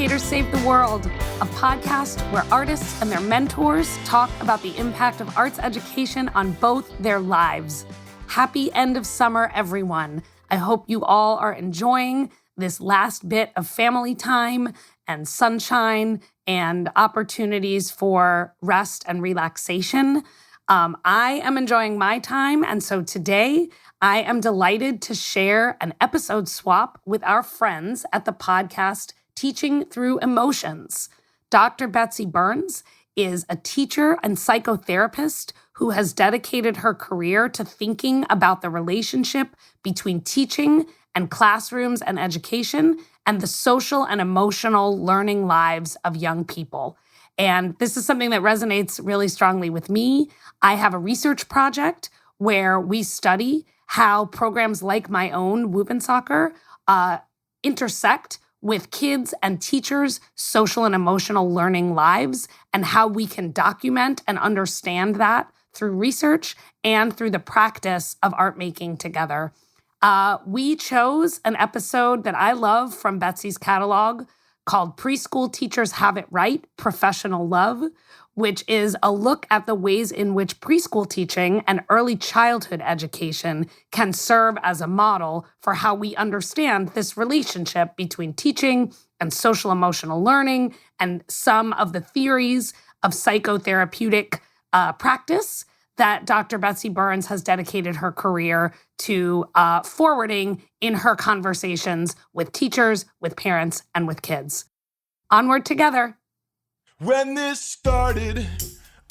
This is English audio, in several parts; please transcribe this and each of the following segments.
Educators Save the World, a podcast where artists and their mentors talk about the impact of arts education on both their lives. Happy end of summer, everyone. I hope you all are enjoying this last bit of family time and sunshine and opportunities for rest and relaxation. I am enjoying my time, and so today I am delighted to share an episode swap with our friends at the podcast Teaching Through Emotions. Dr. Betsy Burris is a teacher and psychotherapist who has dedicated her career to thinking about the relationship between teaching and classrooms and education and the social and emotional learning lives of young people. And this is something that resonates really strongly with me. I have a research project where we study how programs like my own, Whoop and Soccer, intersect with kids and teachers' social and emotional learning lives and how we can document and understand that through research and through the practice of art making together. We chose an episode that I love from Betsy's catalog called Preschool Teachers Have It Right, Professional Love, which is a look at the ways in which preschool teaching and early childhood education can serve as a model for how we understand this relationship between teaching and social emotional learning and some of the theories of psychotherapeutic practice that Dr. Betsy Burris has dedicated her career to forwarding in her conversations with teachers, with parents, and with kids. Onward together. When this started,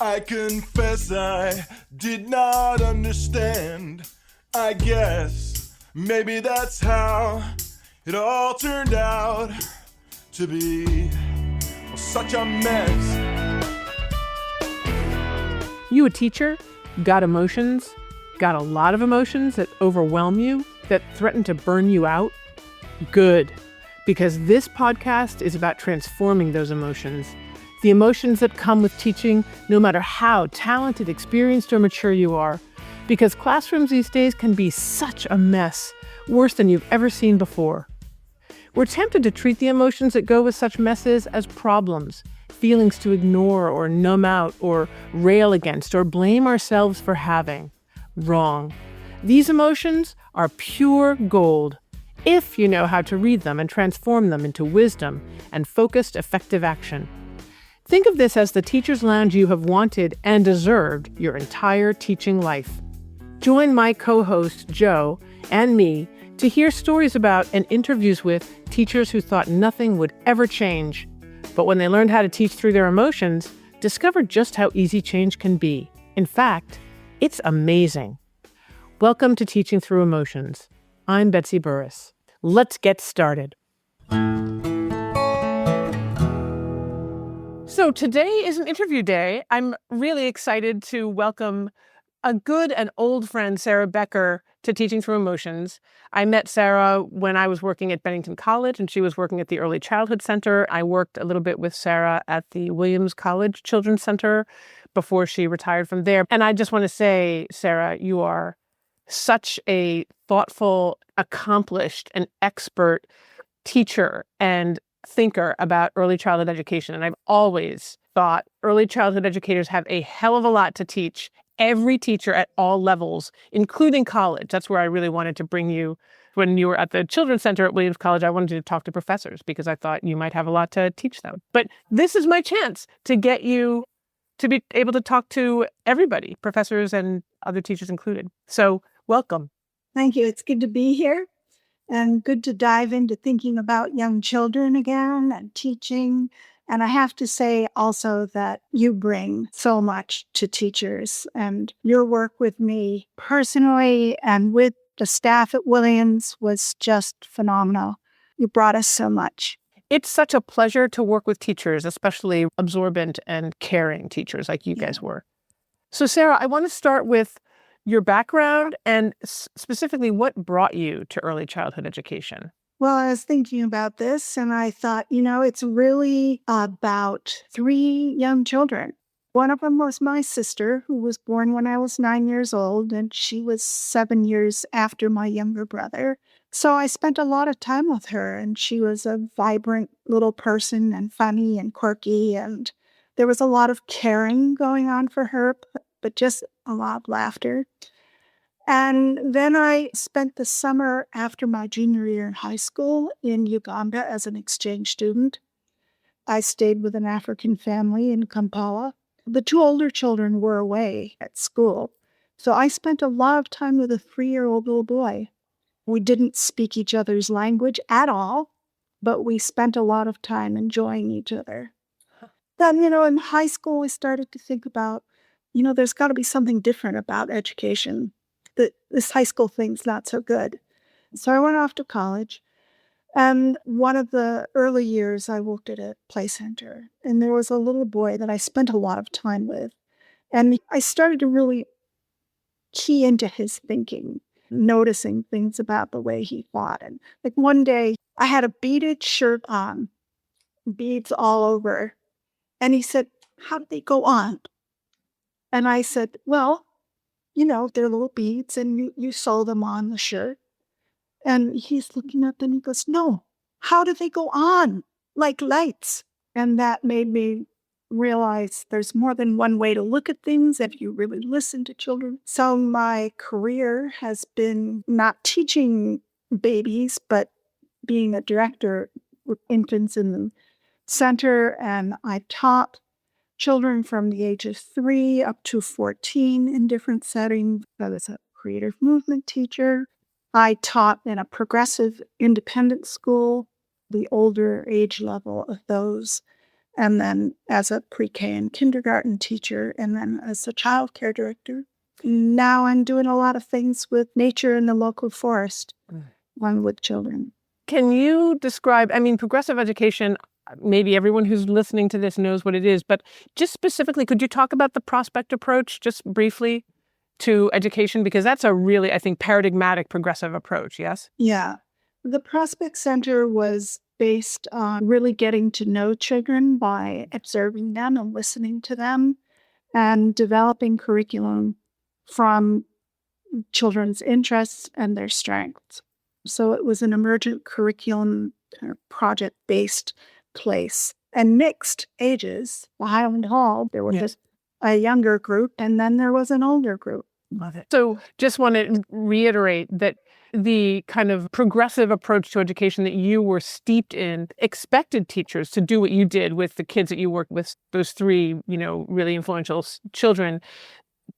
I confess I did not understand. I guess maybe that's how it all turned out to be such a mess. You a teacher? Got emotions? Got a lot of emotions that overwhelm you, that threaten to burn you out? Good, because this podcast is about transforming those emotions. The emotions that come with teaching, no matter how talented, experienced, or mature you are. Because classrooms these days can be such a mess, worse than you've ever seen before. We're tempted to treat the emotions that go with such messes as problems, feelings to ignore or numb out or rail against or blame ourselves for having. Wrong. These emotions are pure gold, if you know how to read them and transform them into wisdom and focused, effective action. Think of this as the teacher's lounge you have wanted and deserved your entire teaching life. Join my co-host, Joe, and me to hear stories about and interviews with teachers who thought nothing would ever change, but when they learned how to teach through their emotions, discovered just how easy change can be. In fact, it's amazing. Welcome to Teaching Through Emotions. I'm Betsy Burris. Let's get started. So today is an interview day. I'm really excited to welcome a good and old friend, Sarah Becker, to Teaching Through Emotions. I met Sarah when I was working at Bennington College and she was working at the Early Childhood Center. I worked a little bit with Sarah at the Williams College Children's Center before she retired from there. And I just want to say, Sarah, you are such a thoughtful, accomplished, and expert teacher and thinker about early childhood education. And I've always thought early childhood educators have a hell of a lot to teach every teacher at all levels, including college. That's where I really wanted to bring you. When you were at the Children's Center at Williams College, I wanted you to talk to professors because I thought you might have a lot to teach them. But this is my chance to get you to be able to talk to everybody, professors and other teachers included. So welcome. Thank you. It's good to be here and good to dive into thinking about young children again and teaching. And I have to say also that you bring so much to teachers, and your work with me personally and with the staff at Williams was just phenomenal. You brought us so much. It's such a pleasure to work with teachers, especially absorbent and caring teachers like you guys were. So Sarah, I want to start with your background and specifically what brought you to early childhood education. Well, I was thinking about this and I thought, it's really about 3 young children One of them was my sister, who was born when I was 9 years old, and she was 7 years after my younger brother. So I spent a lot of time with her, and she was a vibrant little person and funny and quirky, and there was a lot of caring going on for her, but just a lot of laughter. And then I spent the summer after my junior year in high school in Uganda as an exchange student. I stayed with an African family in Kampala. The two older children were away at school, so I spent a lot of time with a 3-year-old little boy. We didn't speak each other's language at all, but we spent a lot of time enjoying each other. Then, in high school, I started to think about, there's got to be something different about education. This high school thing's not so good. So I went off to college. And one of the early years, I worked at a play center, and there was a little boy that I spent a lot of time with. And I started to really key into his thinking, noticing things about the way he thought. And like one day, I had a beaded shirt on, beads all over. And he said, "How do they go on?" And I said, "Well, they're little beads, and you sew them on the shirt." And he's looking up and he goes, "No, how do they go on? Like lights." And that made me realize there's more than one way to look at things if you really listen to children. So my career has been not teaching babies, but being a director with infants in the center. And I taught children from the age of 3 up to 14 in different settings. I was a creative movement teacher. I taught in a progressive independent school, the older age level of those, and then as a pre-K and kindergarten teacher, and then as a child care director. Now I'm doing a lot of things with nature in the local forest, one with children. Can you describe, progressive education, maybe everyone who's listening to this knows what it is, but just specifically, could you talk about the prospect approach just briefly to education? Because that's a really, I think, paradigmatic progressive approach, yes? Yeah. The Prospect Center was based on really getting to know children by observing them and listening to them and developing curriculum from children's interests and their strengths. So it was an emergent curriculum project-based place and mixed ages. The Highland Hall, there was just a younger group and then there was an older group. Love it. So just want to reiterate that the kind of progressive approach to education that you were steeped in expected teachers to do what you did with the kids that you worked with, those 3, really influential children,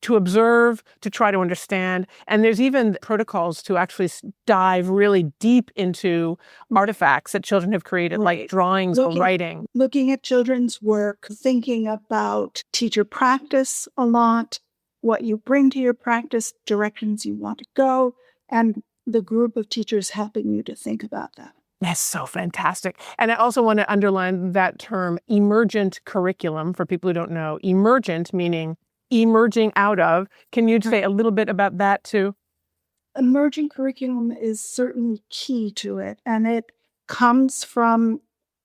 to observe, to try to understand. And there's even protocols to actually dive really deep into artifacts that children have created, like drawings or writing. Looking at children's work, thinking about teacher practice a lot, what you bring to your practice, directions you want to go, and the group of teachers helping you to think about that. That's so fantastic. And I also want to underline that term, emergent curriculum, for people who don't know. Emergent meaning emerging out of. Can you say a little bit about that too? Emergent curriculum is certainly key to it, and it comes from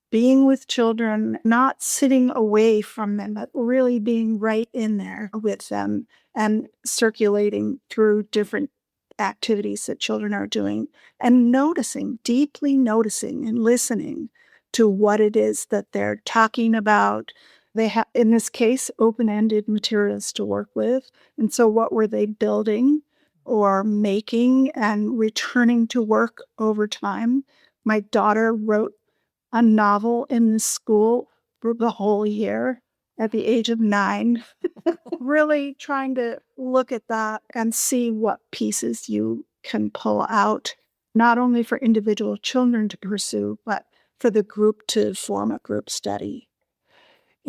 being with children, not sitting away from them, but really being right in there with them and circulating through different activities that children are doing and noticing, deeply noticing and listening to what it is that they're talking about. They have, in this case, open-ended materials to work with. And so what were they building or making and returning to work over time? My daughter wrote a novel in the school for the whole year at the age of 9, really trying to look at that and see what pieces you can pull out, not only for individual children to pursue, but for the group to form a group study.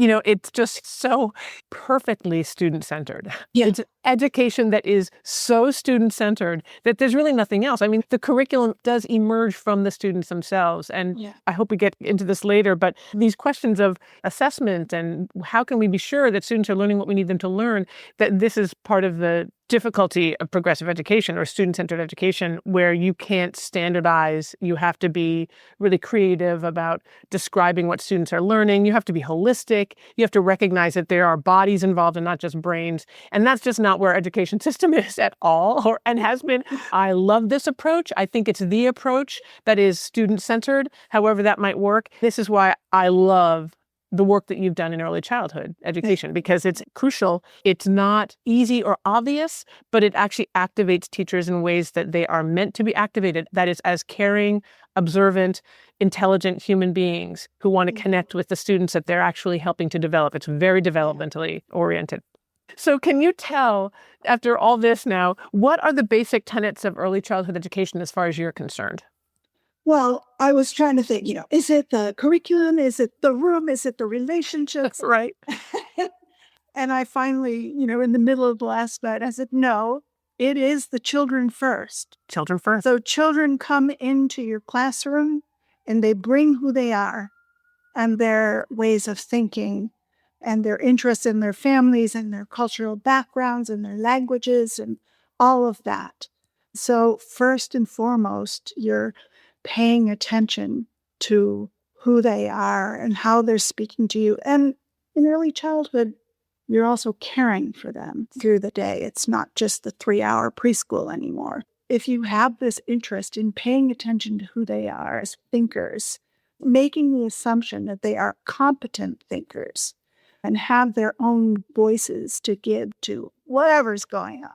It's just so perfectly student-centered. Yeah. It's education that is so student-centered that there's really nothing else. The curriculum does emerge from the students themselves. And I hope we get into this later, but these questions of assessment and how can we be sure that students are learning what we need them to learn, that this is part of the difficulty of progressive education or student-centered education where you can't standardize. You have to be really creative about describing what students are learning. You have to be holistic. You have to recognize that there are bodies involved and not just brains. And that's just not where our education system is at all, and has been. I love this approach. I think it's the approach that is student-centered, however that might work. This is why I love the work that you've done in early childhood education, because it's crucial. It's not easy or obvious, but it actually activates teachers in ways that they are meant to be activated. That is, as caring, observant, intelligent human beings who want to connect with the students that they're actually helping to develop. It's very developmentally oriented. So can you tell, after all this now, what are the basic tenets of early childhood education as far as you're concerned? Well, I was trying to think, is it the curriculum? Is it the room? Is it the relationships? Right. And I finally, in the middle of the last night, I said, no, it is the children first. Children first. So children come into your classroom and they bring who they are and their ways of thinking and their interests in their families and their cultural backgrounds and their languages and all of that. So first and foremost, you're paying attention to who they are and how they're speaking to you. And in early childhood, you're also caring for them through the day. It's not just the 3-hour preschool anymore. If you have this interest in paying attention to who they are as thinkers, making the assumption that they are competent thinkers and have their own voices to give to whatever's going on,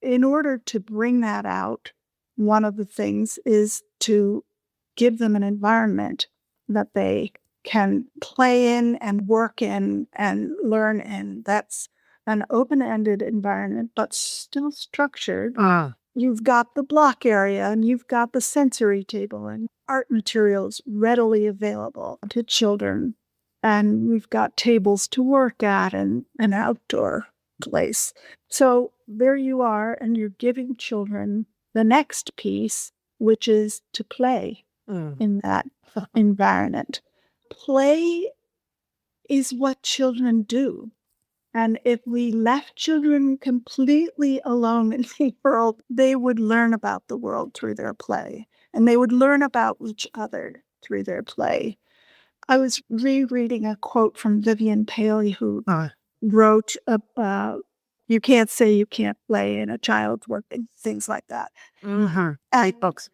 in order to bring that out, one of the things is to give them an environment that they can play in and work in and learn in. That's an open-ended environment, but still structured. You've got the block area and you've got the sensory table and art materials readily available to children. And we've got tables to work at and an outdoor place. So there you are, and you're giving children the next piece, which is to play in that environment. Play is what children do. And if we left children completely alone in the world, they would learn about the world through their play, and they would learn about each other through their play. I was rereading a quote from Vivian Paley, who wrote about, you can't say you can't play in a child's work, and things like that. Great books.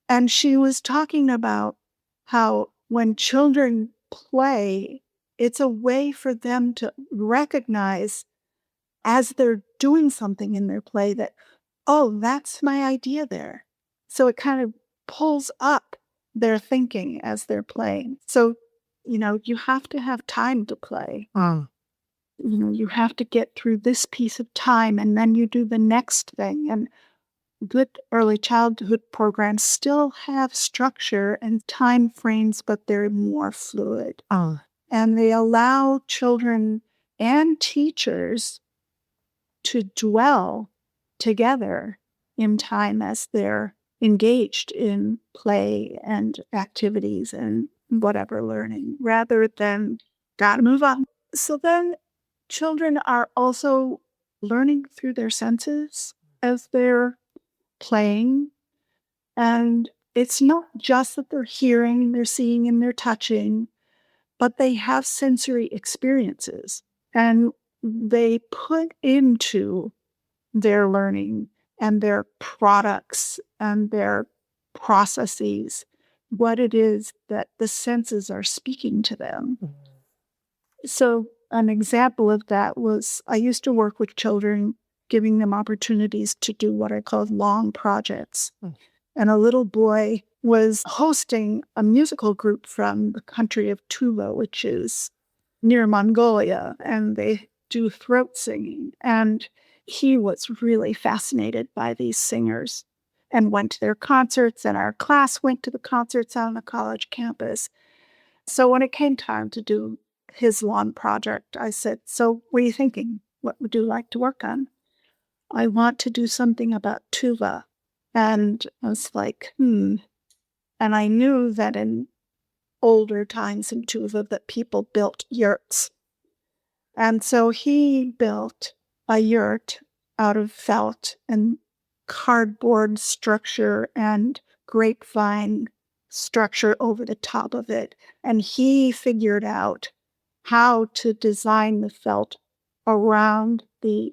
And she was talking about how when children play, it's a way for them to recognize as they're doing something in their play that, oh, that's my idea there. So it kind of pulls up their thinking as they're playing. So, you have to have time to play. You have to get through this piece of time and then you do the next thing. And good early childhood programs still have structure and time frames, but they're more fluid. And they allow children and teachers to dwell together in time as they're engaged in play and activities and whatever learning, rather than gotta move on. So then children are also learning through their senses as they're playing. And it's not just that they're hearing, they're seeing, and they're touching, but they have sensory experiences. And they put into their learning and their products and their processes what it is that the senses are speaking to them. So an example of that was, I used to work with children, giving them opportunities to do what I called long projects. And a little boy was hosting a musical group from the country of Tula, which is near Mongolia, and they do throat singing. And he was really fascinated by these singers and went to their concerts, and our class went to the concerts on the college campus. So when it came time to do his lawn project, I said, so what are you thinking? What would you like to work on? I want to do something about Tula. And I was like, And I knew that in older times in Tula that people built yurts. And so he built a yurt out of felt and cardboard structure and grapevine structure over the top of it. And he figured out how to design the felt around the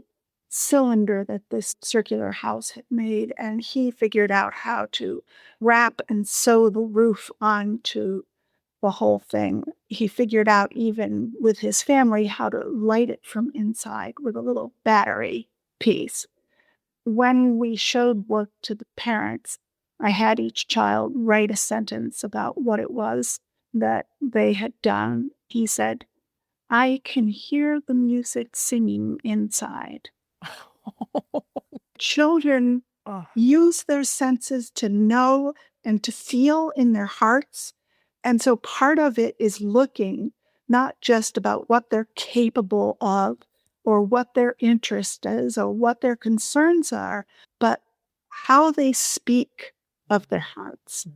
cylinder that this circular house had made. And he figured out how to wrap and sew the roof onto the whole thing. He figured out, even with his family, how to light it from inside with a little battery piece. When we showed work to the parents, I had each child write a sentence about what it was that they had done. He said, "I can hear the music singing inside." Children use their senses to know and to feel in their hearts. And so part of it is looking not just about what they're capable of or what their interest is or what their concerns are, but how they speak of their hearts.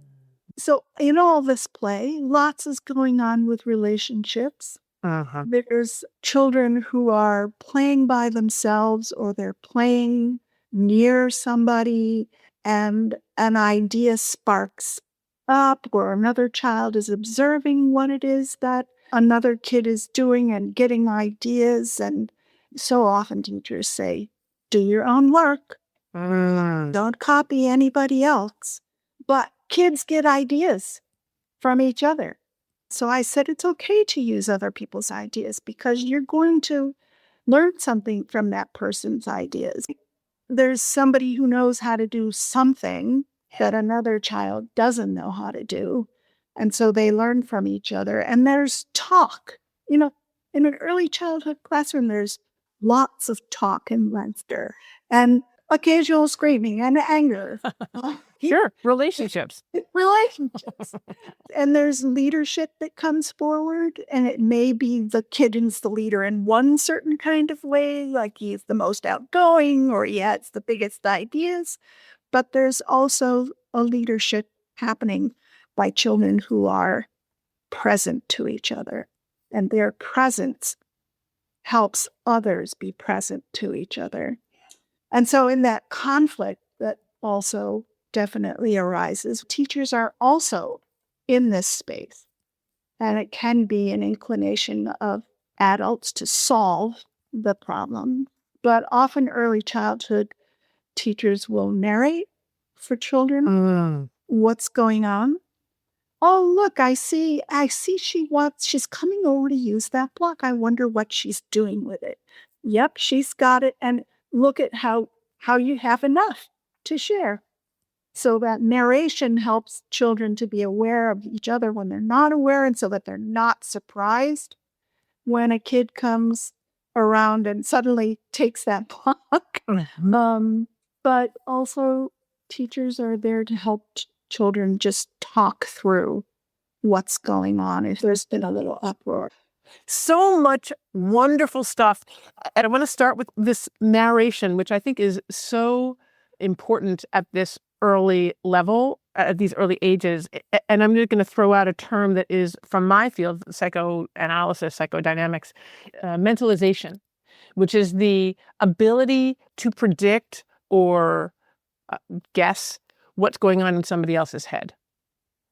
So in all this play, lots is going on with relationships. There's children who are playing by themselves or they're playing near somebody and an idea sparks up, or another child is observing what it is that another kid is doing and getting ideas. And so often teachers say, do your own work. Don't copy anybody else. But kids get ideas from each other. So I said, it's okay to use other people's ideas because you're going to learn something from that person's ideas. There's somebody who knows how to do something that another child doesn't know how to do. And so they learn from each other. And there's talk. In an early childhood classroom, there's lots of talk and laughter and occasional screaming and anger. Sure, relationships. And there's leadership that comes forward, and it may be the kid who's the leader in one certain kind of way, like he's the most outgoing or he has the biggest ideas. But there's also a leadership happening by children who are present to each other, and their presence helps others be present to each other. And so in that conflict that also definitely arises, teachers are also in this space. And it can be an inclination of adults to solve the problem. But often early childhood teachers will narrate for children what's going on. Oh, look, I see she's coming over to use that block. I wonder what she's doing with it. Yep, she's got it. And look at how you have enough to share. So that narration helps children to be aware of each other when they're not aware, and so that they're not surprised when a kid comes around and suddenly takes that block. But also teachers are there to help children just talk through what's going on if there's been a little uproar. So much wonderful stuff. And I want to start with this narration, which I think is so important at this early level, at these early ages. And I'm just going to throw out a term that is from my field, psychoanalysis, psychodynamics, mentalization, which is the ability to predict or guess what's going on in somebody else's head.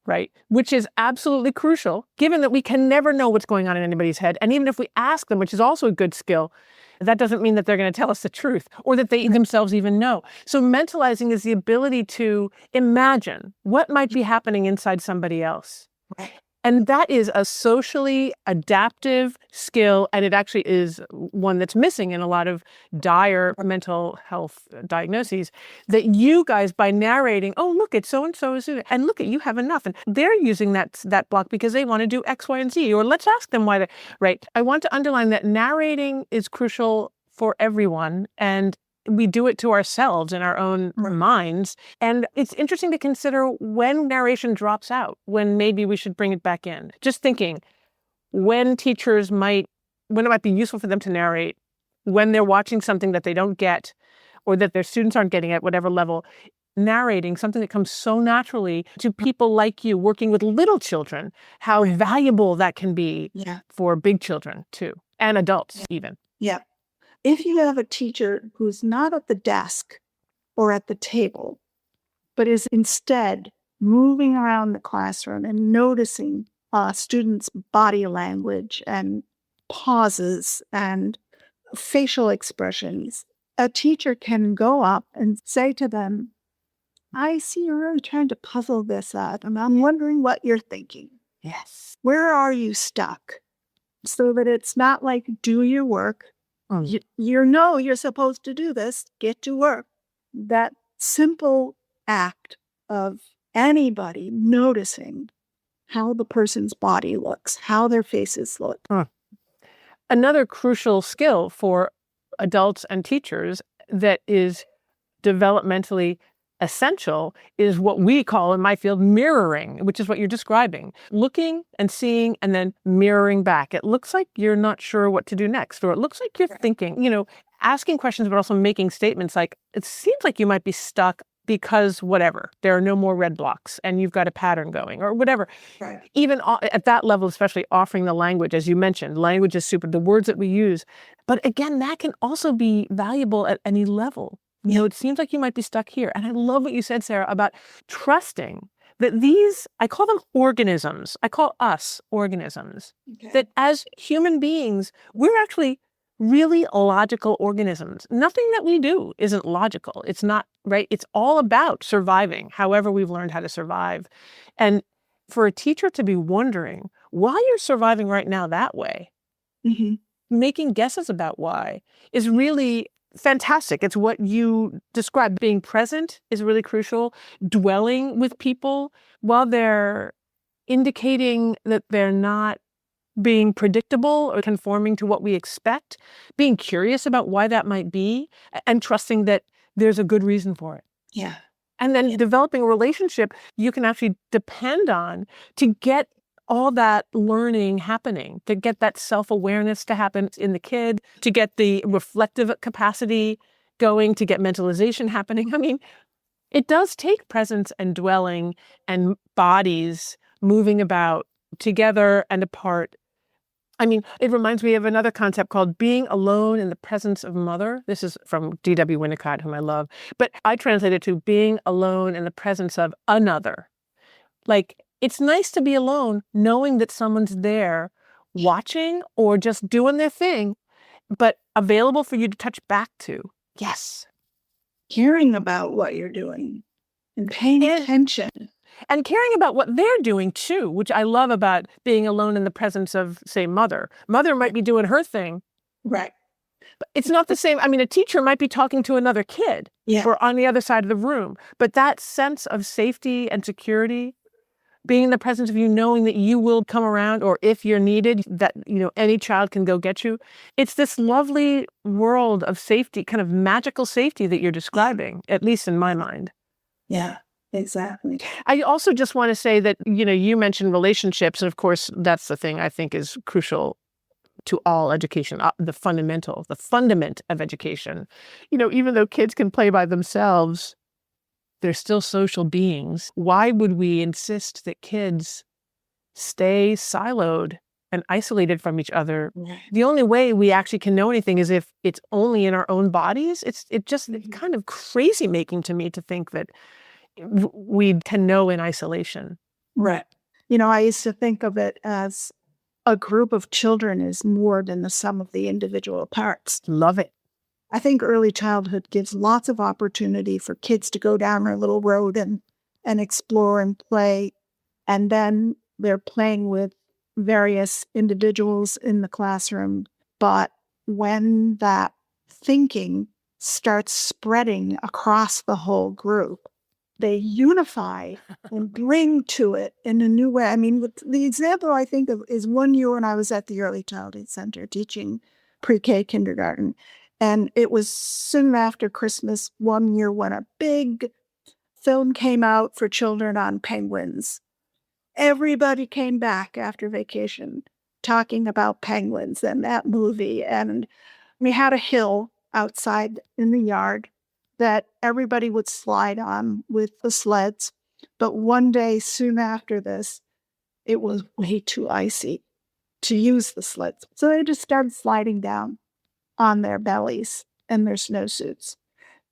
Right? Which is absolutely crucial, given that we can never know what's going on in anybody's head. And even if we ask them, which is also a good skill, that doesn't mean that they're going to tell us the truth or that they themselves even know. So mentalizing is the ability to imagine what might be happening inside somebody else. Right. And that is a socially adaptive skill, and it actually is one that's missing in a lot of dire mental health diagnoses, that you guys, by narrating, oh, look, it's so-and-so, and look, you have enough. And they're using that block because they want to do X, Y, and Z, or let's ask them why right? I want to underline that narrating is crucial for everyone, and we do it to ourselves in our own minds. And it's interesting to consider when narration drops out, when maybe we should bring it back in. Just thinking when it might be useful for them to narrate, when they're watching something that they don't get or that their students aren't getting at whatever level, narrating something that comes so naturally to people like you working with little children, how valuable that can be for big children too, and adults even. Yeah. If you have a teacher who's not at the desk or at the table, but is instead moving around the classroom and noticing students' body language and pauses and facial expressions, a teacher can go up and say to them, I see you're really trying to puzzle this out, and I'm wondering what you're thinking. Yes. Where are you stuck? So that it's not like, do your work. You know you're supposed to do this. Get to work. That simple act of anybody noticing how the person's body looks, how their faces look. Another crucial skill for adults and teachers that is developmentally essential is what we call in my field mirroring, which is what you're describing. Looking and seeing and then mirroring back. It looks like you're not sure what to do next, or it looks like you're thinking, asking questions, but also making statements like, it seems like you might be stuck because whatever, there are no more red blocks and you've got a pattern going or whatever. Right. Even at that level, especially offering the language, as you mentioned, language is super, the words that we use. But again, that can also be valuable at any level. It seems like you might be stuck here. And I love what you said, Sarah, about trusting that these, I call them organisms. I call us organisms. Okay. That as human beings, we're actually really logical organisms. Nothing that we do isn't logical. It's not, right? It's all about surviving, however we've learned how to survive. And for a teacher to be wondering why you're surviving right now that way, making guesses about why is really fantastic. It's what you described. Being present is really crucial. Dwelling with people while they're indicating that they're not being predictable or conforming to what we expect, being curious about why that might be, and trusting that there's a good reason for it. Yeah. And then developing a relationship you can actually depend on to get all that learning happening, to get that self-awareness to happen in the kid, to get the reflective capacity going, to get mentalization happening. I mean, it does take presence and dwelling and bodies moving about together and apart. I mean, it reminds me of another concept called being alone in the presence of mother. This is from D.W. Winnicott, whom I love. But I translate it to being alone in the presence of another. Like, it's nice to be alone knowing that someone's there watching or just doing their thing, but available for you to touch back to. Yes. Caring about what you're doing and paying attention. And caring about what they're doing too, which I love about being alone in the presence of, say, mother. Mother might be doing her thing. Right. But it's not the same. I mean, a teacher might be talking to another kid or on the other side of the room. But that sense of safety and security, being in the presence of you, knowing that you will come around, or if you're needed, that, any child can go get you. It's this lovely world of safety, kind of magical safety that you're describing, at least in my mind. Yeah. Exactly. I also just want to say that, you mentioned relationships. And of course, that's the thing I think is crucial to all education, the fundament of education. Even though kids can play by themselves, they're still social beings. Why would we insist that kids stay siloed and isolated from each other? Right. The only way we actually can know anything is if it's only in our own bodies. It's kind of crazy making to me to think that we can know in isolation. Right. I used to think of it as a group of children is more than the sum of the individual parts. Love it. I think early childhood gives lots of opportunity for kids to go down their little road and explore and play. And then they're playing with various individuals in the classroom. But when that thinking starts spreading across the whole group, they unify and bring to it in a new way. I mean, the example I think of is one year when I was at the Early Childhood Center teaching pre-K kindergarten. And it was soon after Christmas one year when a big film came out for children on penguins. Everybody came back after vacation talking about penguins and that movie. And we had a hill outside in the yard that everybody would slide on with the sleds. But one day soon after this, it was way too icy to use the sleds. So they just started sliding down on their bellies and their snowsuits.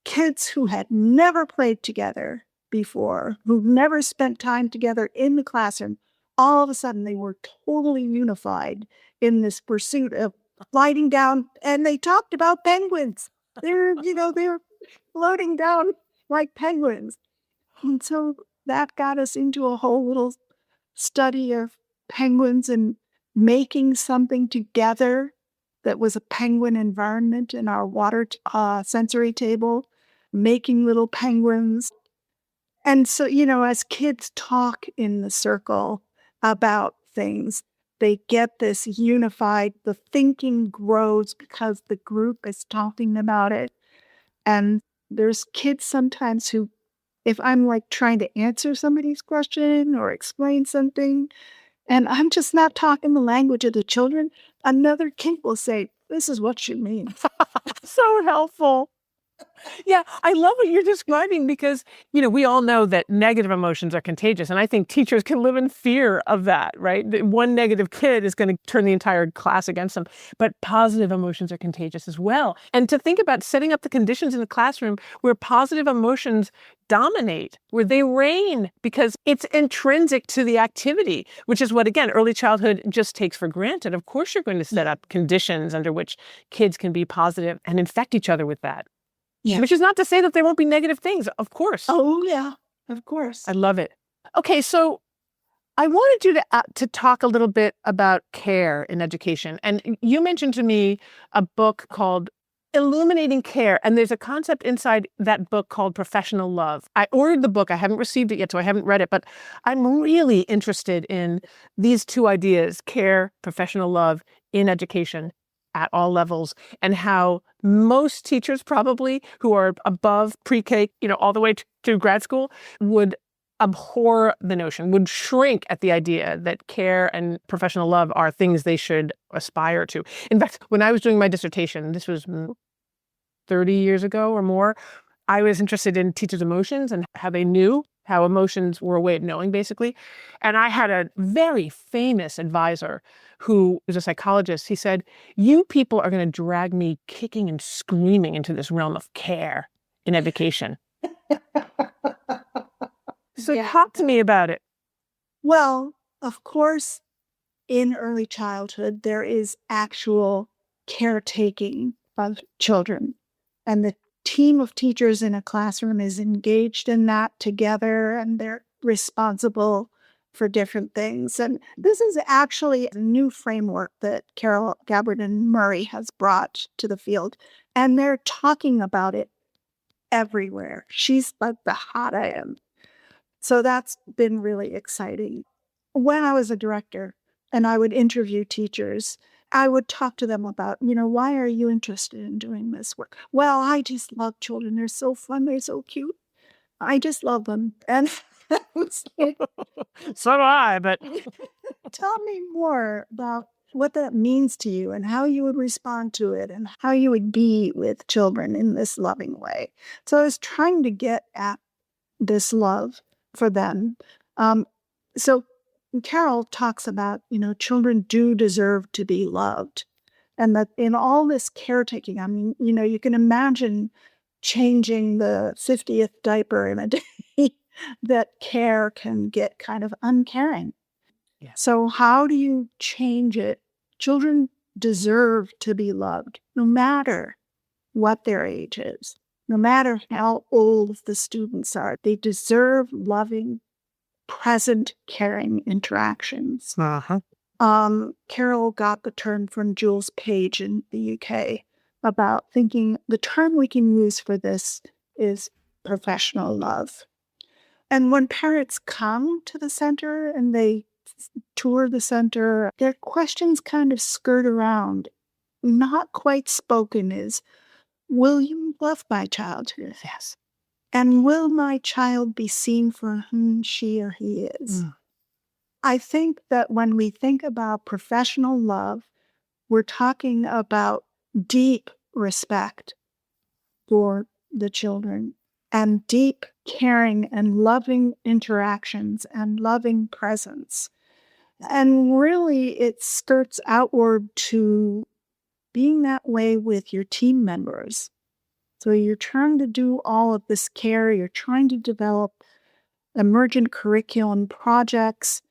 Kids who had never played together before, who've never spent time together in the classroom, all of a sudden they were totally unified in this pursuit of gliding down, and they talked about penguins. They're floating down like penguins. And so that got us into a whole little study of penguins and making something together that was a penguin environment in our water sensory table, making little penguins. And so, as kids talk in the circle about things, they get this unified, the thinking grows because the group is talking about it. And there's kids sometimes who, if I'm like trying to answer somebody's question or explain something, and I'm just not talking the language of the children, another kid will say, "This is what she means." So helpful. Yeah, I love what you're describing because, we all know that negative emotions are contagious. And I think teachers can live in fear of that, right? That one negative kid is going to turn the entire class against them. But positive emotions are contagious as well. And to think about setting up the conditions in the classroom where positive emotions dominate, where they reign, because it's intrinsic to the activity, which is what, again, early childhood just takes for granted. Of course, you're going to set up conditions under which kids can be positive and infect each other with that. Yeah. Which is not to say that there won't be negative things, of course. Oh, yeah, of course. I love it. Okay, so I wanted you to talk a little bit about care in education. And you mentioned to me a book called Illuminating Care. And there's a concept inside that book called professional love. I ordered the book. I haven't received it yet, so I haven't read it. But I'm really interested in these two ideas, care, professional love in education at all levels, and how most teachers probably who are above pre-K, all the way to grad school would abhor the notion, would shrink at the idea that care and professional love are things they should aspire to. In fact, when I was doing my dissertation, this was 30 years ago or more, I was interested in teachers' emotions and how they knew how emotions were a way of knowing, basically. And I had a very famous advisor who was a psychologist. He said, "You people are going to drag me kicking and screaming into this realm of care in education." So talk to me about it. Well, of course, in early childhood, there is actual caretaking of children. And the team of teachers in a classroom is engaged in that together, and they're responsible for different things. And this is actually a new framework that Carol Gabbard Murray has brought to the field. And they're talking about it everywhere. She's like the hot item. So that's been really exciting. When I was a director and I would interview teachers, I would talk to them about, why are you interested in doing this work? Well, I just love children. They're so fun. They're so cute. I just love them. And I was like, So do I, but tell me more about what that means to you and how you would respond to it and how you would be with children in this loving way. So I was trying to get at this love for them. So Carol talks about, children do deserve to be loved. And that in all this caretaking, I mean, you can imagine changing the 50th diaper in a day, that care can get kind of uncaring. Yeah. So how do you change it? Children deserve to be loved, no matter what their age is, no matter how old the students are. They deserve loving, present, caring interactions. Uh-huh. Carol got the term from Jules Page in the UK about thinking the term we can use for this is professional love. And when parents come to the center and they tour the center, their questions kind of skirt around, not quite spoken, is, will you love my child? Yes. And will my child be seen for whom she or he is? I think that when we think about professional love, we're talking about deep respect for the children and deep caring and loving interactions and loving presence. And really, it skirts outward to being that way with your team members. So you're trying to do all of this care, you're trying to develop emergent curriculum projects.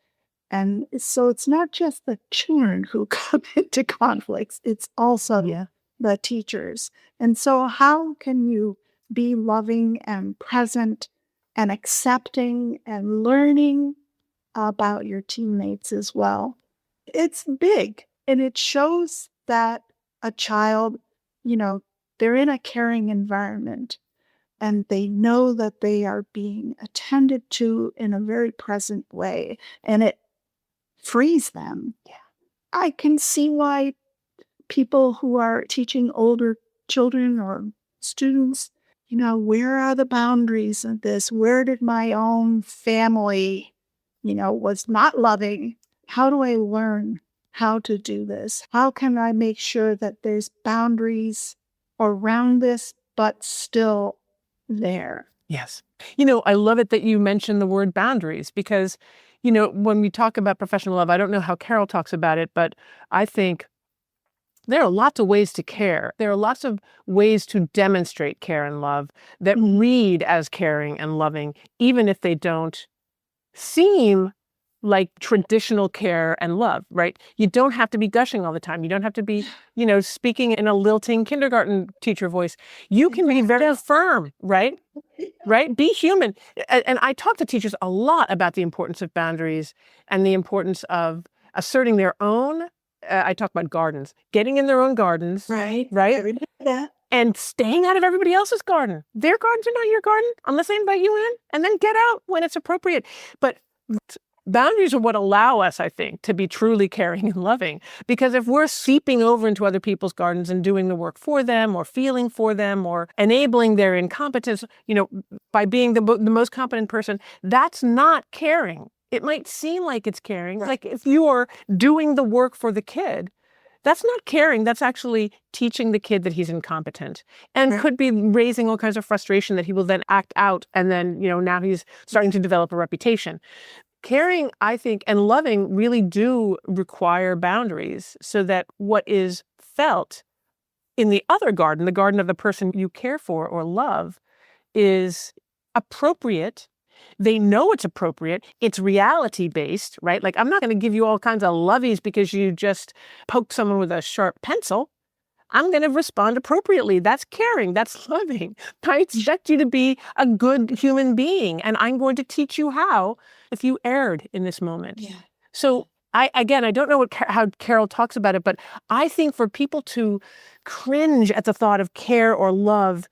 And so it's not just the children who come into conflicts, it's also the teachers. And so how can you be loving and present and accepting and learning about your teammates as well? It's big, and it shows that a child, they're in a caring environment and they know that they are being attended to in a very present way, and it frees them. Yeah. I can see why people who are teaching older children or students, where are the boundaries of this? Where did my own family, was not loving? How do I learn how to do this? How can I make sure that there's boundaries around this, but still there? Yes. I love it that you mentioned the word boundaries because, when we talk about professional love, I don't know how Carol talks about it, but I think there are lots of ways to care. There are lots of ways to demonstrate care and love that read as caring and loving, even if they don't seem like traditional care and love, right? You don't have to be gushing all the time. You don't have to be, speaking in a lilting kindergarten teacher voice. You can be very firm, right? Right? Be human. And I talk to teachers a lot about the importance of boundaries and the importance of asserting their own. I talk about gardens, getting in their own gardens. Right. Yeah. And staying out of everybody else's garden. Their gardens are not your garden unless they invite you in, and then get out when it's appropriate. But boundaries are what allow us, I think, to be truly caring and loving. Because if we're seeping over into other people's gardens and doing the work for them or feeling for them or enabling their incompetence, by being the most competent person, that's not caring. It might seem like it's caring. Right. Like if you are doing the work for the kid, that's not caring. That's actually teaching the kid that he's incompetent and could be raising all kinds of frustration that he will then act out. And then, now he's starting to develop a reputation. Caring, I think, and loving really do require boundaries so that what is felt in the other garden, the garden of the person you care for or love, is appropriate. They know it's appropriate. It's reality-based, right? Like, I'm not going to give you all kinds of lovies because you just poked someone with a sharp pencil. I'm going to respond appropriately. That's caring. That's loving. I expect you to be a good human being, and I'm going to teach you how if you erred in this moment. Yeah. So, I don't know how Carol talks about it, but I think for people to cringe at the thought of care or love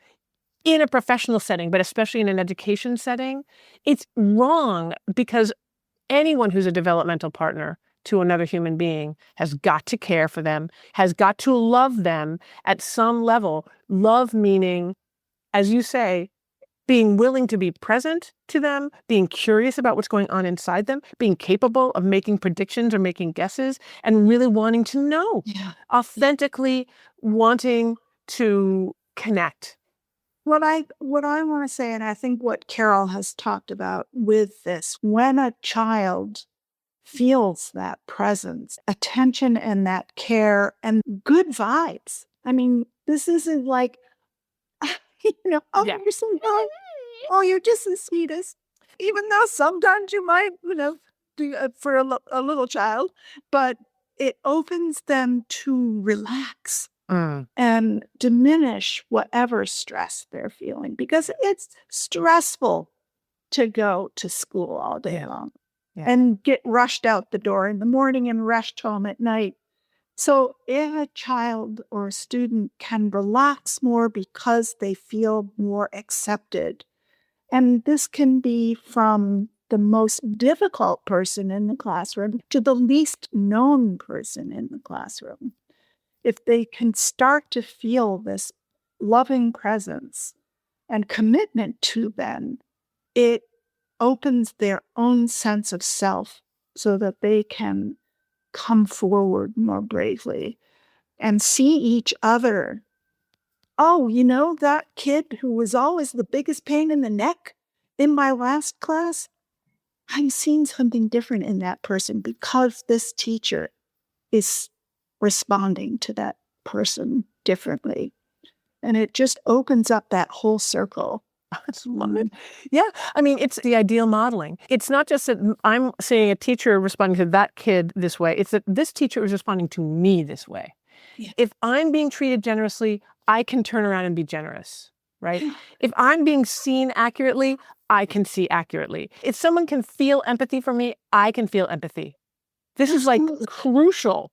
in a professional setting, but especially in an education setting, it's wrong because anyone who's a developmental partner to another human being has got to care for them, has got to love them at some level. Love meaning, as you say, being willing to be present to them, being curious about what's going on inside them, being capable of making predictions or making guesses, and really wanting to know, authentically wanting to connect. What I want to say, and I think what Carol has talked about with this, when a child feels that presence, attention and that care and good vibes. I mean, this isn't like, you're so good. Oh, you're just the sweetest. Even though sometimes you might, do for a little child, but it opens them to relax. And diminish whatever stress they're feeling because it's stressful to go to school all day long and get rushed out the door in the morning and rushed home at night. So if a child or a student can relax more because they feel more accepted, and this can be from the most difficult person in the classroom to the least known person in the classroom. If they can start to feel this loving presence and commitment to them, it opens their own sense of self so that they can come forward more bravely and see each other. Oh, that kid who was always the biggest pain in the neck in my last class, I'm seeing something different in that person because this teacher is responding to that person differently. And it just opens up that whole circle. I love it. Yeah. I mean, it's the ideal modeling. It's not just that I'm seeing a teacher responding to that kid this way. It's that this teacher is responding to me this way. Yeah. If I'm being treated generously, I can turn around and be generous, right? If I'm being seen accurately, I can see accurately. If someone can feel empathy for me, I can feel empathy. This is like crucial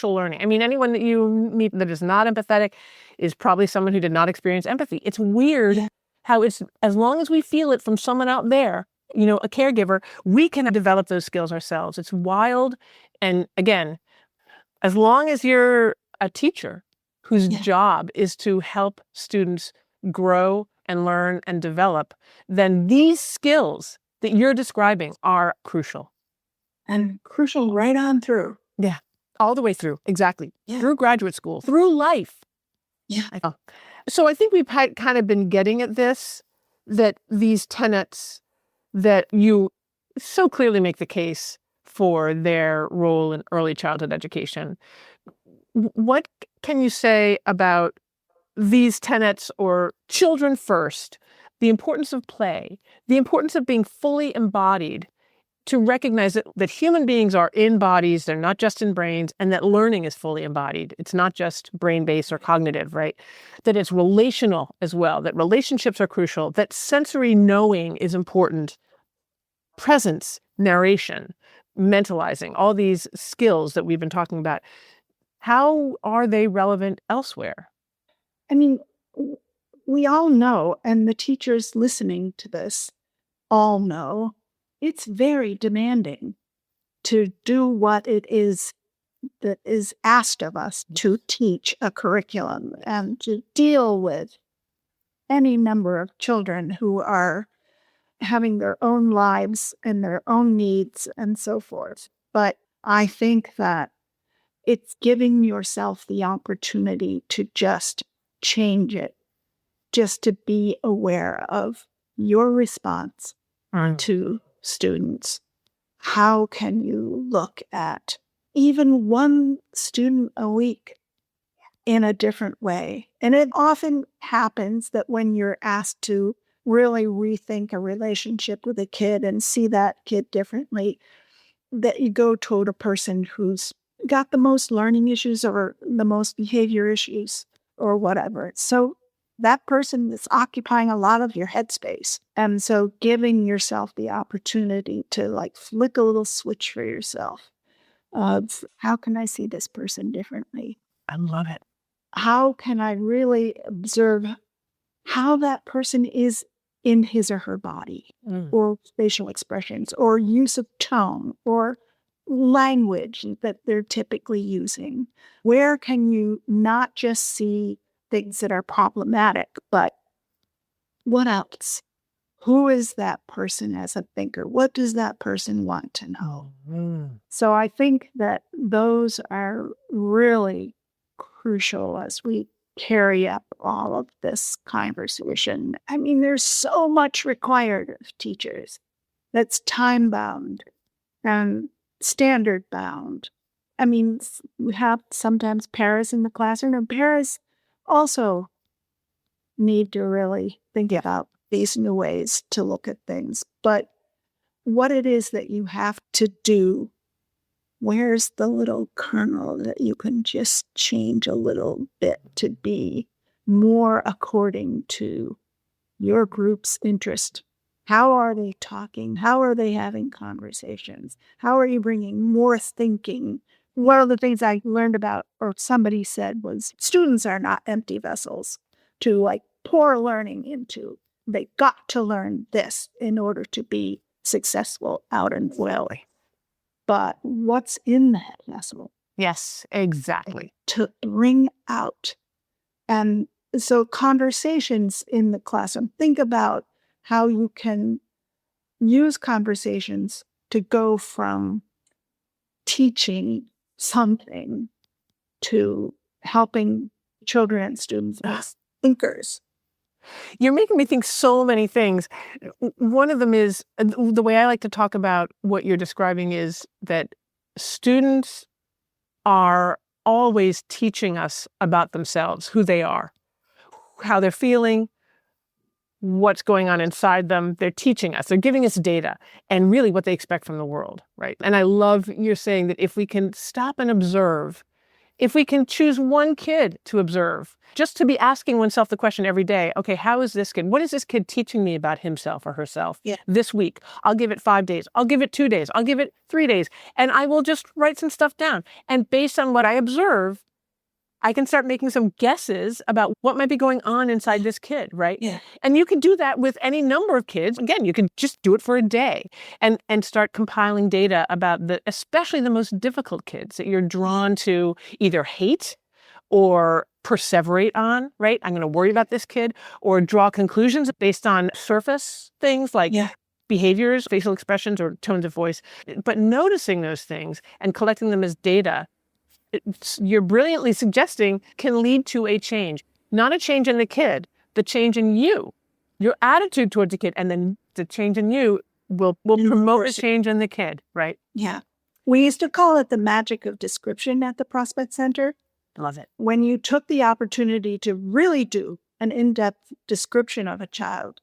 learning. I mean, anyone that you meet that is not empathetic is probably someone who did not experience empathy. It's weird how it's, as long as we feel it from someone out there, you know, a caregiver, we can develop those skills ourselves. It's wild. And again, as long as you're a teacher whose job is to help students grow and learn and develop, then these skills that you're describing are crucial. And crucial right on through. Yeah. All the way through. Exactly. Yeah. Through graduate school, through life. Yeah. So I think we've kind of been getting at this, that these tenets that you so clearly make the case for their role in early childhood education. What can you say about these tenets, or children first, the importance of play, the importance of being fully embodied, to recognize that human beings are in bodies, they're not just in brains, and that learning is fully embodied. It's not just brain-based or cognitive, right? That it's relational as well, that relationships are crucial, that sensory knowing is important, presence, narration, mentalizing, all these skills that we've been talking about. How are they relevant elsewhere? I mean, we all know, and the teachers listening to this all know, it's very demanding to do what it is that is asked of us to teach a curriculum and to deal with any number of children who are having their own lives and their own needs and so forth. But I think that it's giving yourself the opportunity to just change it, just to be aware of your response to students. How can you look at even one student a week in a different way? And it often happens that when you're asked to really rethink a relationship with a kid and see that kid differently, that you go toward a person who's got the most learning issues or the most behavior issues or whatever. So that person is occupying a lot of your headspace. And so giving yourself the opportunity to like flick a little switch for yourself of how can I see this person differently? I love it. How can I really observe how that person is in his or her body, or facial expressions, or use of tone, or language that they're typically using? Where can you not just see things that are problematic, but what else? Who is that person as a thinker? What does that person want to know? So I think that those are really crucial as we carry up all of this conversation. I mean, there's so much required of teachers that's time-bound and standard-bound. I mean, we have sometimes paras in the classroom, and paras also need to really think about these new ways to look at things. But what it is that you have to do, where's the little kernel that you can just change a little bit to be more according to your group's interest? How are they talking? How are they having conversations? How are you bringing more thinking? One of the things I learned about, or somebody said, was students are not empty vessels to like pour learning into. They got to learn this in order to be successful out in the world. But what's in that vessel? Yes, exactly. To bring out. And so conversations in the classroom, think about how you can use conversations to go from teaching something to helping children and students as thinkers. You're making me think so many things. One of them is, the way I like to talk about what you're describing is that students are always teaching us about themselves, who they are, how they're feeling, what's going on inside them. They're teaching us. They're giving us data and really what they expect from the world, right? And I love you're saying that if we can stop and observe, if we can choose one kid to observe, just to be asking oneself the question every day, okay, how is this kid? What is this kid teaching me about himself or herself this week? I'll give it 5 days. I'll give it 2 days. I'll give it 3 days. And I will just write some stuff down. And based on what I observe, I can start making some guesses about what might be going on inside this kid, right? Yeah. And you can do that with any number of kids. Again, you can just do it for a day and start compiling data about especially the most difficult kids that you're drawn to either hate or perseverate on, right? I'm going to worry about this kid, or draw conclusions based on surface things like behaviors, facial expressions, or tones of voice. But noticing those things and collecting them as data, you're brilliantly suggesting, can lead to a change. Not a change in the kid, the change in you, your attitude towards the kid, and then the change in you will promote a change in the kid, right? Yeah. We used to call it the magic of description at the Prospect Center. Love it. When you took the opportunity to really do an in-depth description of a child,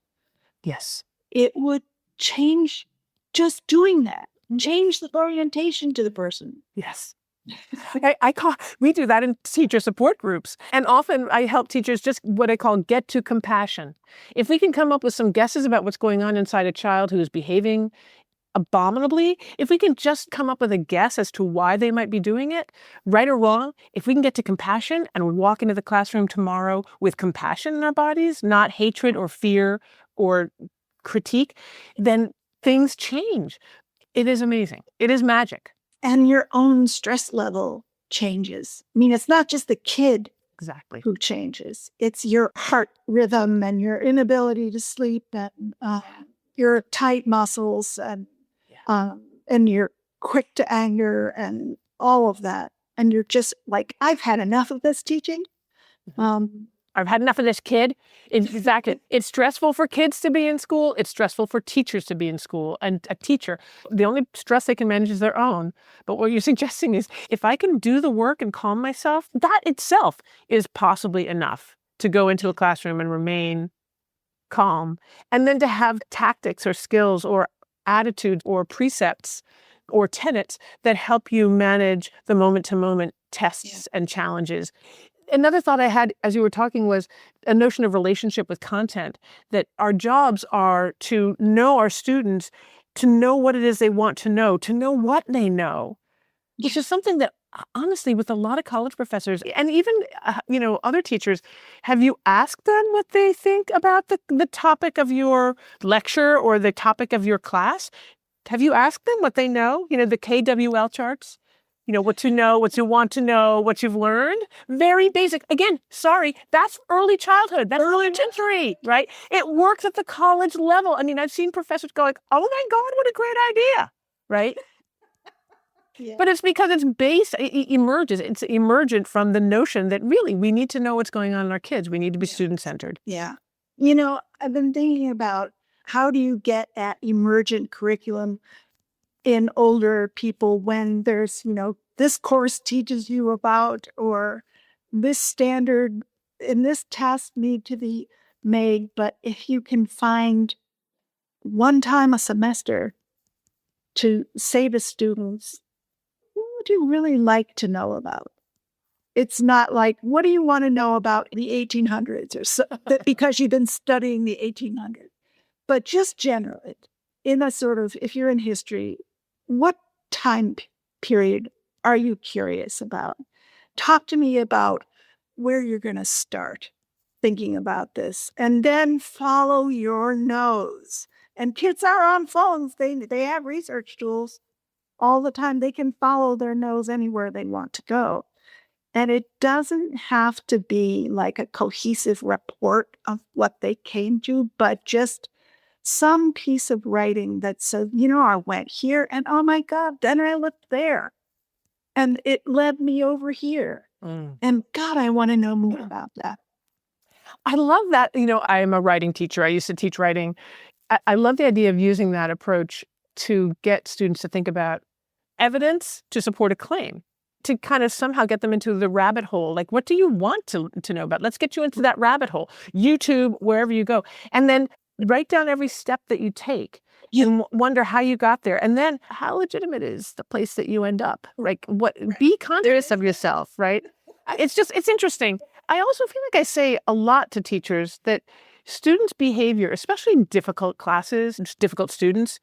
Yes. it would change just doing that, change the orientation to the person. Yes. We do that in teacher support groups. And often I help teachers just what I call get to compassion. If we can come up with some guesses about what's going on inside a child who is behaving abominably, if we can just come up with a guess as to why they might be doing it, right or wrong, if we can get to compassion and we walk into the classroom tomorrow with compassion in our bodies, not hatred or fear or critique, then things change. It is amazing. It is magic. And your own stress level changes. I mean, it's not just the kid Exactly. who changes. It's your heart rhythm and your inability to sleep and your tight muscles and you're quick to anger and all of that. And you're just like, I've had enough of this teaching. I've had enough of this kid. Exactly. It's stressful for kids to be in school. It's stressful for teachers to be in school. And a teacher, the only stress they can manage is their own. But what you're suggesting is if I can do the work and calm myself, that itself is possibly enough to go into a classroom and remain calm. And then to have tactics or skills or attitudes or precepts or tenets that help you manage the moment-to-moment tests and challenges. Another thought I had as you were talking was a notion of relationship with content, that our jobs are to know our students, to know what it is they want to know what they know, which is something that honestly with a lot of college professors and even, other teachers, have you asked them what they think about the topic of your lecture or the topic of your class? Have you asked them what they know? The KWL charts? What to know, what you want to know, what you've learned. Very basic. Again, sorry, that's early childhood. That's early elementary, right? It works at the college level. I mean, I've seen professors go like, oh my God, what a great idea, right? But it's because it emerges. It's emergent from the notion that really we need to know what's going on in our kids. We need to be student-centered. Yeah. I've been thinking about how do you get at emergent curriculum in older people when there's, this course teaches you about, or this standard and this task need to be made. But if you can find one time a semester to say to students, what would you really like to know about? It's not like, what do you want to know about the 1800s or so, because you've been studying the 1800s, but just generally in a sort of, if you're in history, what time period are you curious about? Talk to me about where you're going to start thinking about this, and then follow your nose. And kids are on phones. They have research tools all the time. They can follow their nose anywhere they want to go. And it doesn't have to be like a cohesive report of what they came to, but just some piece of writing that says, I went here and oh my God, then I looked there and it led me over here. And God, I want to know more about that. I love that. I am a writing teacher. I used to teach writing. I love the idea of using that approach to get students to think about evidence to support a claim, to kind of somehow get them into the rabbit hole. Like, what do you want to know about? Let's get you into that rabbit hole. YouTube, wherever you go. And then write down every step that you take and wonder how you got there. And then how legitimate is the place that you end up? Like, be conscious of yourself, right? It's interesting. I also feel like I say a lot to teachers that students' behavior, especially in difficult classes, difficult students,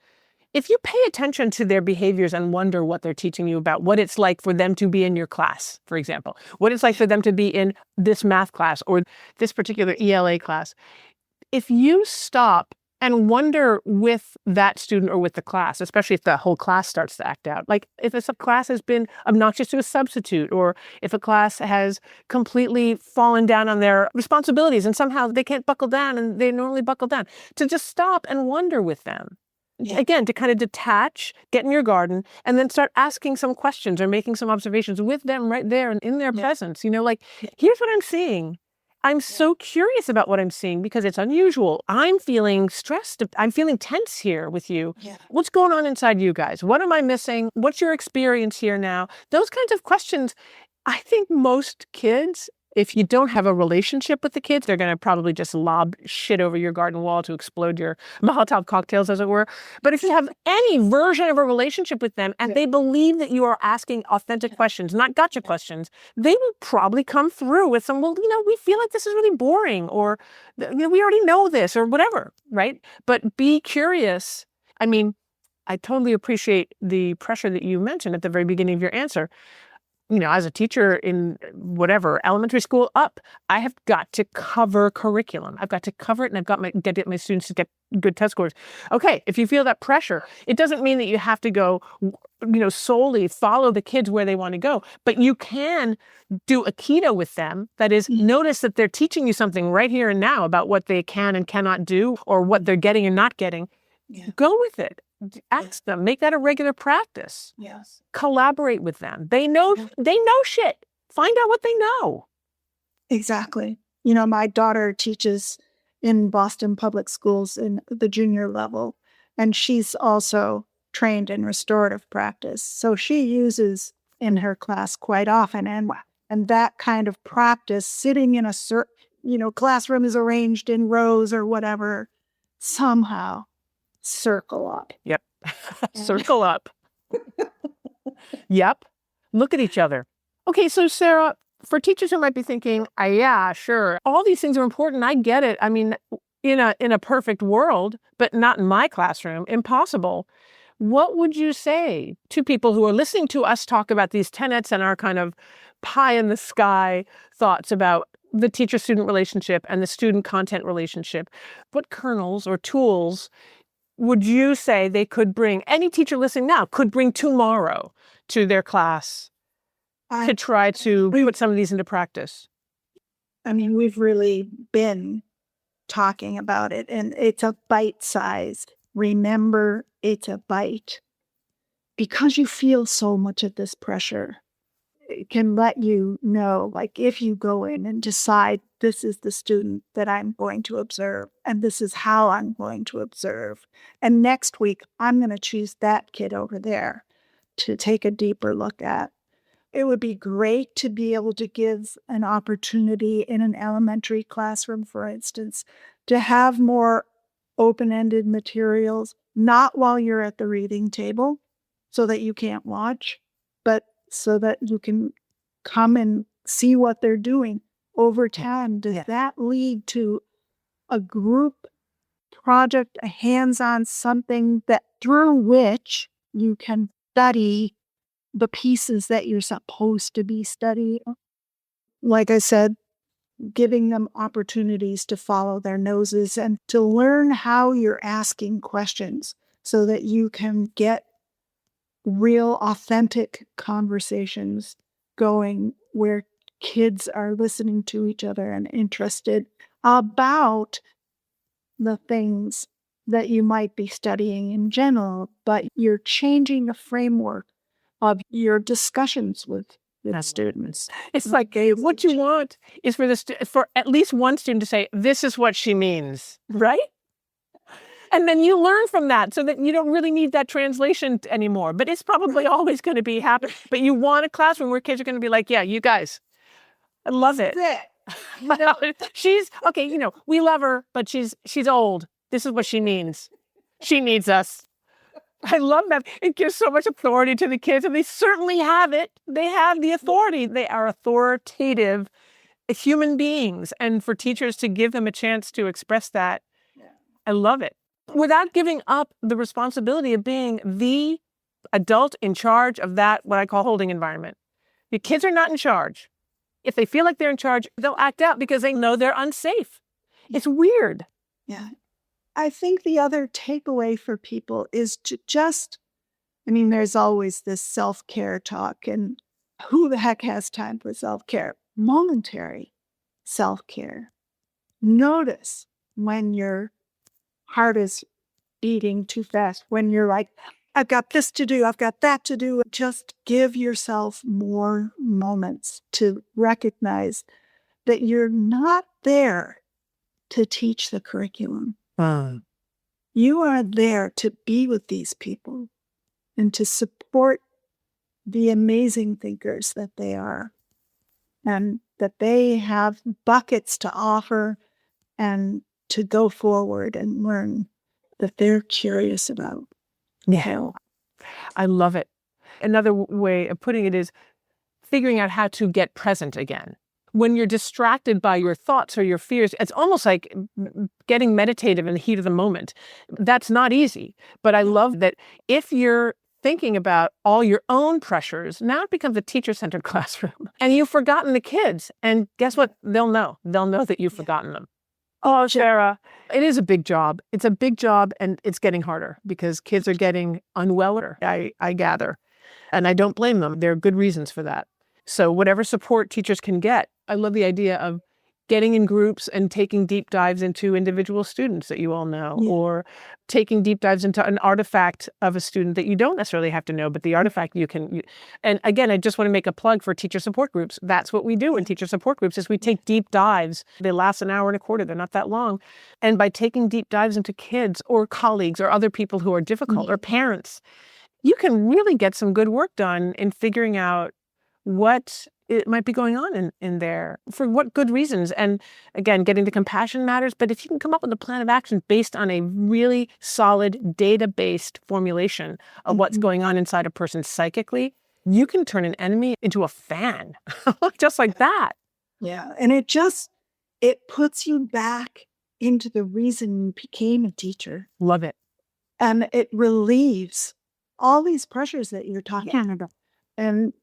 if you pay attention to their behaviors and wonder what they're teaching you about, what it's like for them to be in your class, for example, what it's like for them to be in this math class or this particular ELA class, if you stop and wonder with that student or with the class, especially if the whole class starts to act out, like if a class has been obnoxious to a substitute, or if a class has completely fallen down on their responsibilities and somehow they can't buckle down and they normally buckle down, to just stop and wonder with them. Yeah. Again, to kind of detach, get in your garden, and then start asking some questions or making some observations with them right there and in their presence. Like, here's what I'm seeing. I'm so curious about what I'm seeing because it's unusual. I'm feeling stressed. I'm feeling tense here with you. Yeah. What's going on inside you guys? What am I missing? What's your experience here now? Those kinds of questions. I think most kids, if you don't have a relationship with the kids, they're going to probably just lob shit over your garden wall to explode your Molotov cocktails, as it were. But if you have any version of a relationship with them and they believe that you are asking authentic questions, not gotcha questions, they will probably come through with some, well, we feel like this is really boring, or we already know this, or whatever, right? But be curious. I mean, I totally appreciate the pressure that you mentioned at the very beginning of your answer. As a teacher in whatever, elementary school up, I have got to cover curriculum. I've got to cover it, and I've got to get my students to get good test scores. Okay, if you feel that pressure, it doesn't mean that you have to go, solely follow the kids where they want to go, but you can do a keto with them. That is, notice that they're teaching you something right here and now about what they can and cannot do, or what they're getting and not getting. Yeah. Go with it. Ask them. Make that a regular practice. Yes. Collaborate with them. They know shit. Find out what they know. Exactly. My daughter teaches in Boston Public Schools in the junior level, and she's also trained in restorative practice. So she uses in her class quite often. And that kind of practice, sitting in a classroom is arranged in rows or whatever, somehow circle up. Yep. Circle up. Yep. Look at each other. Okay, so Sarah, for teachers who might be thinking, yeah, sure, all these things are important. I get it. I mean, in a perfect world, but not in my classroom, impossible. What would you say to people who are listening to us talk about these tenets and our kind of pie in the sky thoughts about the teacher-student relationship and the student-content relationship? What kernels or tools would you say they could bring, any teacher listening now could bring tomorrow to their class to try to put some of these into practice? I mean, we've really been talking about it, and it's a bite size. Remember, it's a bite. Because you feel so much of this pressure, it can let you know, like, if you go in and decide this is the student that I'm going to observe, and this is how I'm going to observe, and next week I'm going to choose that kid over there to take a deeper look at. It would be great to be able to give an opportunity in an elementary classroom, for instance, to have more open-ended materials, not while you're at the reading table so that you can't watch, but so that you can come and see what they're doing over time. Does that lead to a group project, a hands-on something that through which you can study the pieces that you're supposed to be studying? Like I said, giving them opportunities to follow their noses and to learn how you're asking questions so that you can get real, authentic conversations going where kids are listening to each other and interested about the things that you might be studying in general, but you're changing the framework of your discussions with students. It's like what you want is for for at least one student to say, "This is what she means," right? And then you learn from that so that you don't really need that translation anymore. But it's probably always going to be happening. But you want a classroom where kids are going to be like, yeah, you guys, I love it. She's, okay, we love her, but she's old. This is what she needs. She needs us. I love that. It gives so much authority to the kids, and they certainly have it. They have the authority. They are authoritative human beings. And for teachers to give them a chance to express that, I love it. Without giving up the responsibility of being the adult in charge of that, what I call holding environment. The kids are not in charge. If they feel like they're in charge, they'll act out because they know they're unsafe. It's weird. Yeah. I think the other takeaway for people is to just, there's always this self-care talk, and who the heck has time for self-care? Momentary self-care. Notice when your heart is beating too fast, when you're like, I've got this to do, I've got that to do. Just give yourself more moments to recognize that you're not there to teach the curriculum. You are there to be with these people and to support the amazing thinkers that they are, and that they have buckets to offer and to go forward and learn that they're curious about. Yeah, I love it. Another way of putting it is figuring out how to get present again. When you're distracted by your thoughts or your fears, it's almost like getting meditative in the heat of the moment. That's not easy. But I love that if you're thinking about all your own pressures, now it becomes a teacher-centered classroom. And you've forgotten the kids. And guess what? They'll know. They'll know that you've forgotten them. Oh, Sarah, it is a big job. It's a big job, and it's getting harder because kids are getting unweller, I gather. And I don't blame them. There are good reasons for that. So whatever support teachers can get, I love the idea of getting in groups and taking deep dives into individual students that you all know, or taking deep dives into an artifact of a student that you don't necessarily have to know, but the artifact you can. And again, I just want to make a plug for teacher support groups. That's what we do in teacher support groups is we take deep dives. They last an hour and a quarter. They're not that long. And by taking deep dives into kids or colleagues or other people who are difficult or parents, you can really get some good work done in figuring out what it might be going on in there, for what good reasons. And again, getting the compassion matters, but if you can come up with a plan of action based on a really solid data-based formulation of what's going on inside a person psychically, you can turn an enemy into a fan, just like that. Yeah, and it puts you back into the reason you became a teacher. Love it. And it relieves all these pressures that you're talking about. And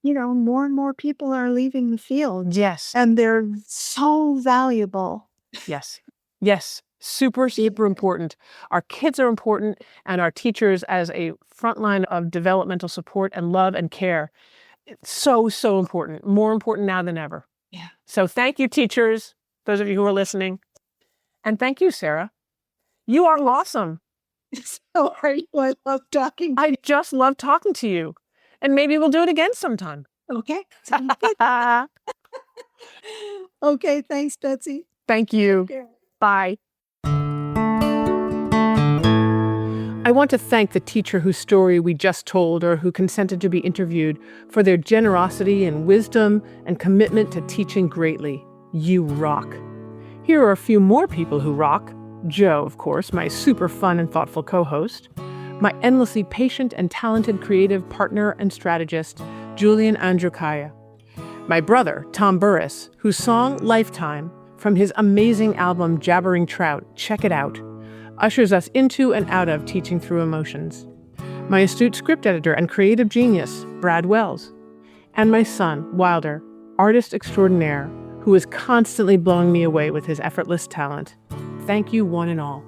more and more people are leaving the field. Yes. And they're so valuable. Yes. Yes. Super, super important. Our kids are important, and our teachers as a front line of developmental support and love and care. It's so, so important. More important now than ever. Yeah. So thank you, teachers, those of you who are listening. And thank you, Sarah. You are awesome. So are you. I love talking. I just love talking to you. And maybe we'll do it again sometime. Okay. Okay. Thanks, Betsy. Thank you. Okay. Bye. I want to thank the teacher whose story we just told or who consented to be interviewed for their generosity and wisdom and commitment to teaching greatly. You rock. Here are a few more people who rock. Joe, of course, my super fun and thoughtful co-host. My endlessly patient and talented creative partner and strategist, Julian Andrukaya. My brother, Tom Burris, whose song Lifetime, from his amazing album Jabbering Trout, check it out, ushers us into and out of teaching through emotions. My astute script editor and creative genius, Brad Wells. And my son, Wilder, artist extraordinaire, who is constantly blowing me away with his effortless talent. Thank you, one and all.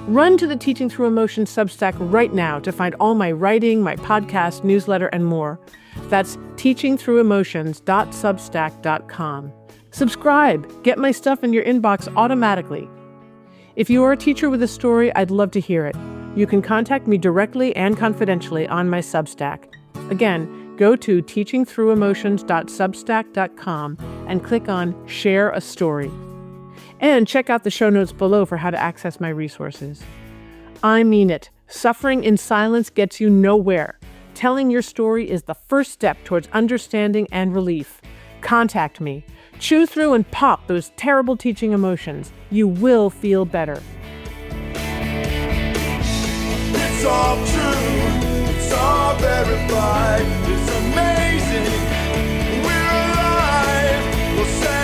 Run to the Teaching Through Emotions Substack right now to find all my writing, my podcast, newsletter, and more. That's teachingthroughemotions.substack.com. Subscribe. Get my stuff in your inbox automatically. If you are a teacher with a story, I'd love to hear it. You can contact me directly and confidentially on my Substack. Again, go to teachingthroughemotions.substack.com and click on Share a Story. And check out the show notes below for how to access my resources. I mean it. Suffering in silence gets you nowhere. Telling your story is the first step towards understanding and relief. Contact me. Chew through and pop those terrible teaching emotions. You will feel better. It's all true, it's all verified, it's amazing, we're alive, we'll say